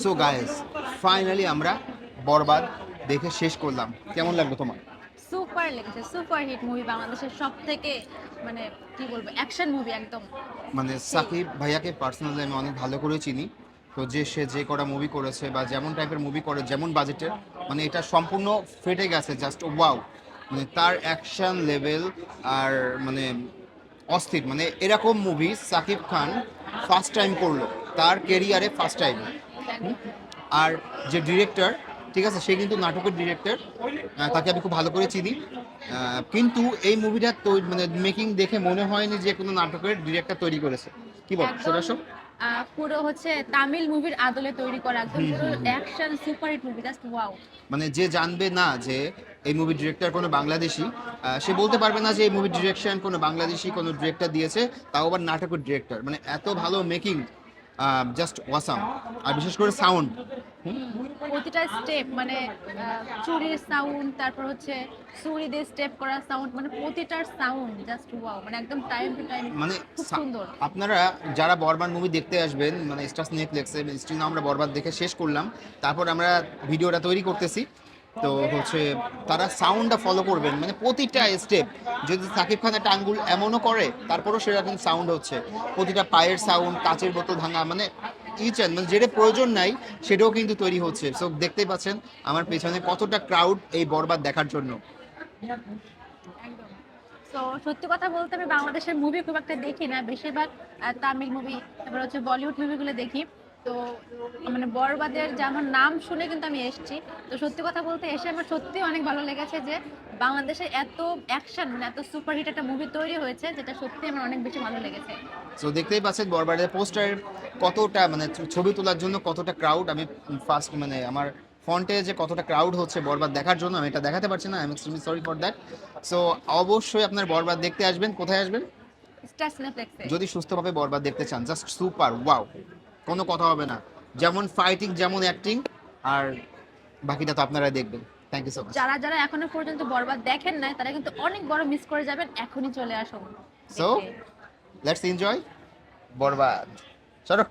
So guys, finally আমরা বরবাদ দেখে শেষ করলাম। কেমন লাগলো তোমার? সুপার লেগেছে, সুপার হিট মুভি, বাংলাদেশের সব থেকে মানে কি বলবো, অ্যাকশন মুভি একদম মানে সেই। সাকিব ভাইয়াকে পার্সোনালি আমি অনেক ভালো করে চিনি। তো সে যে কটা মুভি করেছে বা যেমন টাইপের মুভি করে, যেমন বাজেটের, মানে এটা সম্পূর্ণ ফেটে গেছে, জাস্ট ওয়াও। মানে তার অ্যাকশন লেভেল আর মানে অস্থির। মানে এরকম movie Shakib Khan first time করলো, তার কেরিয়ারে ফার্স্ট টাইম। একদম আর যে ডিরেক্টর, ঠিক আছে, সে কিন্তু নাটকের ডিরেক্টর, তাকে আমি খুব ভালো করে চিনি। কিন্তু এই মুভিটা তো মানে মেকিং দেখে মনে হয়নি যে কোনো নাটকের ডিরেক্টর তৈরি করেছে। কি বল একদম সেটা? পুরো হচ্ছে তামিল মুভির আদলে তৈরি করা, একদম হুম পুরো হুম হুম। Action super hit movie, just wow. মানে যে জানবে না যে এই মুভির ডিরেক্টর কোনো বাংলাদেশি, সে বলতে পারবে না যে এই মুভির ডিরেকশন কোনো বাংলাদেশি কোনো ডিরেক্টর দিয়েছে, তাও আবার নাটকের ডিরেক্টর। মানে এত ভালো মেকিং, জাস্ট ওয়াসাম। আর বিশেষ করে সাউন্ড। প্রতিটা স্টেপ মানে চুরির সাউন্ড, তারপর হচ্ছে চুরি দিয়ে স্টেপ করা সাউন্ড, মানে প্রতিটার সাউন্ড জাস্ট ওয়াও, মানে একদম টাইম টু টাইম মানে খুব সুন্দর। আপনারা যারা বরবাদ মুভি দেখতে আসবেন, মানে স্টার নেটফ্লিক্সে স্ক্রিনে আমরা বরবাদ দেখে শেষ করলাম, তারপর আমরা ভিডিওটা তৈরি করতেছি। তো হচ্ছে তারা সাউন্ডটা ফলো করবেন, মানে প্রতিটা স্টেপ। যদি সাকিব খান একটা আঙ্গুল এমনও করে, তারপরও সেরকম সাউন্ড হচ্ছে। প্রতিটা পায়ের সাউন্ড, কাচের বোতল ভাঙা, মানে মানে যেটা প্রয়োজন নাই সেটাও কিন্তু তৈরি হচ্ছে। সো দেখতেই পাচ্ছেন আমার পেছনে কতটা ক্রাউড এই বরবাদ দেখার জন্য। একদম। তো সত্যি কথা বলতে আমি বাংলাদেশের মুভি খুব একটা দেখি না, বেশিরভাগ তামিল মুভি, তারপর হচ্ছে বলিউড মুভিগুলো দেখি। তো মানে বরবাদের যেমন নাম শুনে কিন্তু আমি এসেছি। তো সত্যি কথা বলতে এসে আমার সত্যি অনেক ভালো লেগেছে যে বাংলাদেশে এত অ্যাকশন, মানে এত সুপারহিট একটা মুভি তৈরি হয়েছে, যেটা সত্যি আমার অনেক বেশি ভালো লেগেছে। সো দেখতেই পাচ্ছেন বরবাদের পোস্টার কতটা, মানে ছবি তোলার জন্য কতটা ক্রাউড। আমি ফার্স্ট মানে আমার ফন্টে যে কতটা ক্রাউড হচ্ছে বরবাদ দেখার জন্য, আমি এটা দেখাতে পারছি না। I am extremely sorry for that. So অবশ্যই আপনার বরবাদ দেখতে আসবেন। কোথায় আসবেন? স্টার সিনেপ্লেক্সে। যদি সুস্থভাবে বরবাদ দেখতে চান, জাস্ট সুপার ওয়াও, কোনো কথা হবে না। যেমন ফাইটিং, যেমন অ্যাক্টিং, আর বাকিটা তো আপনারা দেখবেন। Thank you so much. যারা যারা এখনো পর্যন্ত বরবাদ দেখেন নাই, তারা কিন্তু অনেক বড় মিস করে যাবেন, এখনই চলে আসুন সো দেখতে। লেটস এনজয় বরবাদ। চলো।